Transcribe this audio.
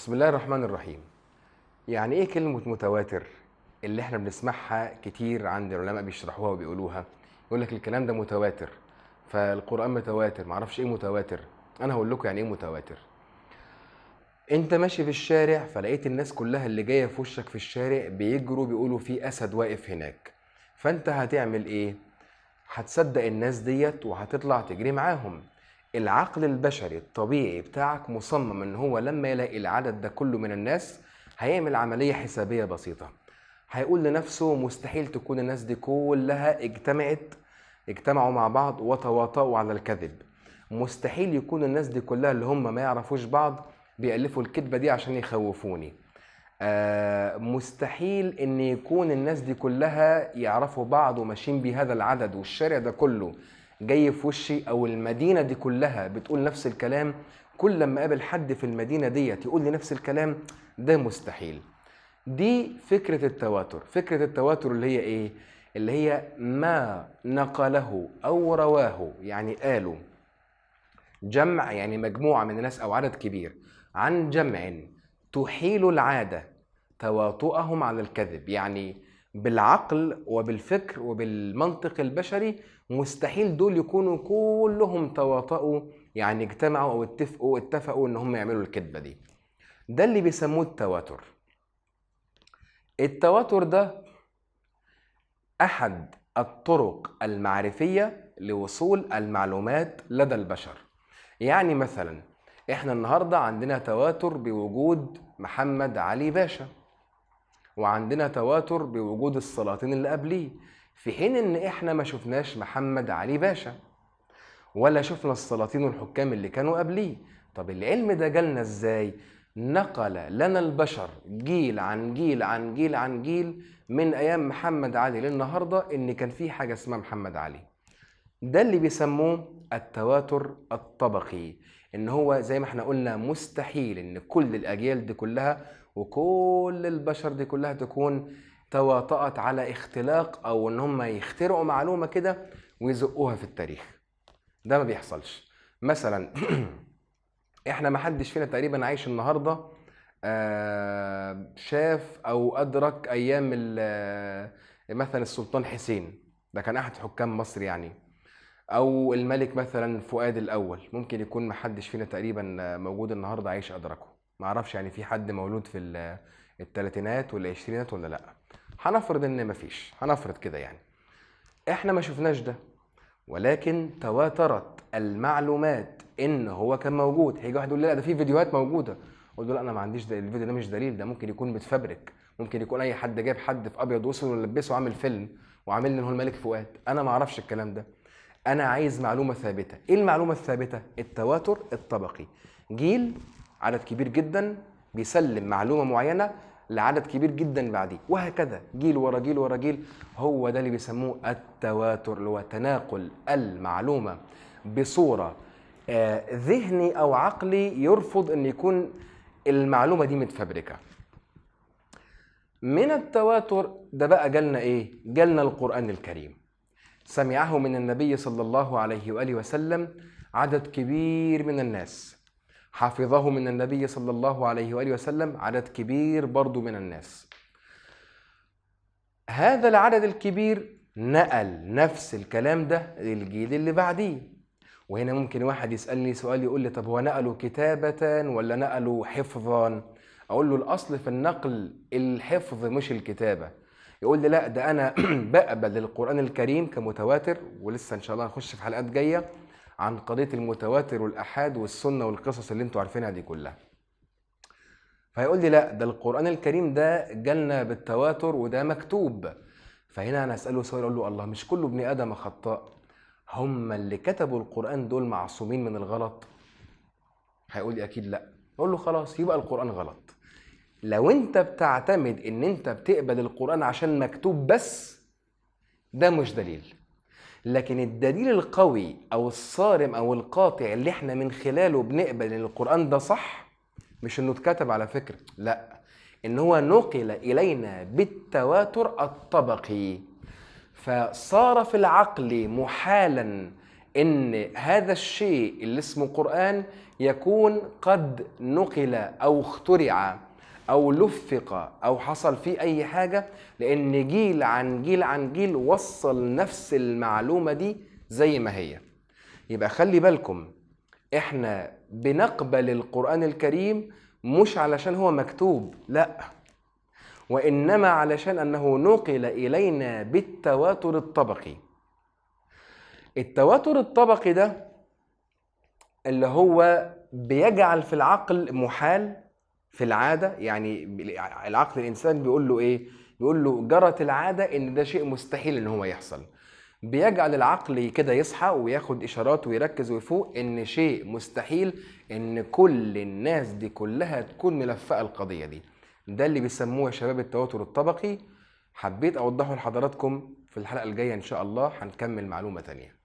بسم الله الرحمن الرحيم. يعني ايه كلمة متواتر اللي احنا بنسمعها كتير عند العلماء بيشرحوها وبيقولوها؟ يقول لك الكلام ده متواتر، فالقرآن متواتر، معرفش ايه متواتر. انا هقول لكم يعني ايه متواتر. انت ماشي في الشارع فلقيت الناس كلها اللي جاية في وشك في الشارع بيجروا بيقولوا في اسد واقف هناك، فانت هتعمل ايه؟ هتصدق الناس ديت وهتطلع تجري معاهم. العقل البشري الطبيعي بتاعك مصمم ان هو لما يلاقي العدد ده كله من الناس هيعمل عملية حسابية بسيطة. هيقول لنفسه مستحيل تكون الناس دي كلها اجتمعوا مع بعض وتواطؤوا على الكذب. مستحيل يكون الناس دي كلها اللي هم ما يعرفوش بعض بيألفوا الكذبة دي عشان يخوفوني. مستحيل ان يكون الناس دي كلها يعرفوا بعض وماشيين بهذا العدد والشارع ده كله جاي في وشي، او المدينة دي كلها بتقول نفس الكلام. كل لما اقابل حد في المدينة ديت يقول لي نفس الكلام، ده مستحيل. دي فكرة التواتر. فكرة التواتر اللي هي ايه؟ اللي هي ما نقله او رواه، يعني قالوا جمع، يعني مجموعة من الناس أو عدد كبير، عن جمع تحيل العادة تواطؤهم على الكذب. يعني بالعقل وبالفكر وبالمنطق البشري مستحيل دول يكونوا كلهم تواطؤوا، يعني اجتمعوا أو اتفقوا إن هم يعملوا الكذبة دي. ده اللي بيسموه التواتر. التواتر ده أحد الطرق المعرفية لوصول المعلومات لدى البشر. يعني مثلا احنا النهارده عندنا تواتر بوجود محمد علي باشا، وعندنا تواتر بوجود السلاطين اللي قبليه، في حين ان احنا ما شفناش محمد علي باشا ولا شفنا السلاطين والحكام اللي كانوا قبليه. طب العلم ده جالنا ازاي؟ نقل لنا البشر جيل عن جيل عن جيل عن جيل من ايام محمد علي للنهارده ان كان في حاجه اسمها محمد علي. ده اللي بيسموه التواتر الطبقي. ان هو زي ما احنا قلنا مستحيل ان كل الاجيال دي كلها وكل البشر دي كلها تكون تواطأت على اختلاق او ان هم يخترعوا معلومة كده ويزقوها في التاريخ. ده ما بيحصلش. مثلا احنا ما حدش فينا تقريبا عايش النهارده شاف او ادرك ايام مثلا السلطان حسين، ده كان احد حكام مصر يعني، او الملك مثلا فؤاد الاول. ممكن يكون محدش فينا تقريبا موجود النهارده عايش ادركه. معرفش يعني في حد مولود في الثلاثينات ولا العشرينات ولا لا. هنفرض ان مفيش، هنفرض كده يعني احنا ما شفناش ده، ولكن تواترت المعلومات ان هو كان موجود. هيجي واحد يقول لي لا ده في فيديوهات موجوده، اقول له لا انا ما عنديش ده، الفيديو ده مش دليل، ده ممكن يكون متفبرك. ممكن يكون اي حد جايب حد في ابيض واسود ولبسه وعامل فيلم وعامل ان هو الملك فؤاد. انا ما اعرفش الكلام ده. انا عايز معلومه ثابته. ايه المعلومه الثابته؟ التواتر الطبقي. جيل عدد كبير جدا بيسلم معلومه معينه لعدد كبير جدا بعديه، وهكذا جيل ورا جيل ورا جيل. هو ده اللي بيسموه التواتر، اللي هو تناقل المعلومه بصوره ذهني او عقلي يرفض ان يكون المعلومه دي متفبركه. من التواتر ده بقى جالنا ايه؟ جالنا القرآن الكريم. سمعه من النبي صلى الله عليه وآله وسلم عدد كبير من الناس، حفظه من النبي صلى الله عليه وآله وسلم عدد كبير برضو من الناس. هذا العدد الكبير نقل نفس الكلام ده للجيل اللي بعديه. وهنا ممكن واحد يسألني سؤال يقول لي طب هو نقلوا كتابة ولا نقلوا حفظا؟ أقول له الأصل في النقل الحفظ مش الكتابة. يقول لي لا ده أنا بقبل القرآن الكريم كمتواتر، ولسه إن شاء الله هنخش في حلقات جاية عن قضية المتواتر والأحاد والسنة والقصص اللي انتوا عارفينها دي كلها. فيقول لي لا ده القرآن الكريم ده جالنا بالتواتر وده مكتوب. فهنا أنا أسأله سؤال أقول له الله، مش كل ابن آدم خطاء؟ هم اللي كتبوا القرآن دول معصومين من الغلط؟ هيقول لي أكيد لا. أقول له خلاص يبقى القرآن غلط. لو أنت بتعتمد إن أنت بتقبل القرآن عشان مكتوب بس، ده مش دليل. لكن الدليل القوي أو الصارم أو القاطع اللي احنا من خلاله بنقبل إن القرآن ده صح، مش إنه اتكتب على فكرة، لا، إن هو نقل إلينا بالتواتر الطبقي. فصار في العقل محالا إن هذا الشيء اللي اسمه قرآن يكون قد نقل أو اخترع أو لفق أو حصل فيه أي حاجة، لأن جيل عن جيل عن جيل وصل نفس المعلومة دي زي ما هي. يبقى خلي بالكم، إحنا بنقبل القرآن الكريم مش علشان هو مكتوب، لأ، وإنما علشان أنه نقل إلينا بالتواتر الطبقي. التواتر الطبقي ده اللي هو بيجعل في العقل محال في العادة، يعني العقل الإنسان بيقول له إيه؟ بيقول له جرت العادة إن ده شيء مستحيل إن هو يحصل. بيجعل العقل كده يصحى وياخد إشارات ويركز ويفوق إن شيء مستحيل إن كل الناس دي كلها تكون ملفقة القضية دي. ده اللي بيسموه يا شباب التواتر الطبقي. حبيت أوضحه لحضراتكم. في الحلقة الجاية إن شاء الله هنكمل معلومة تانية.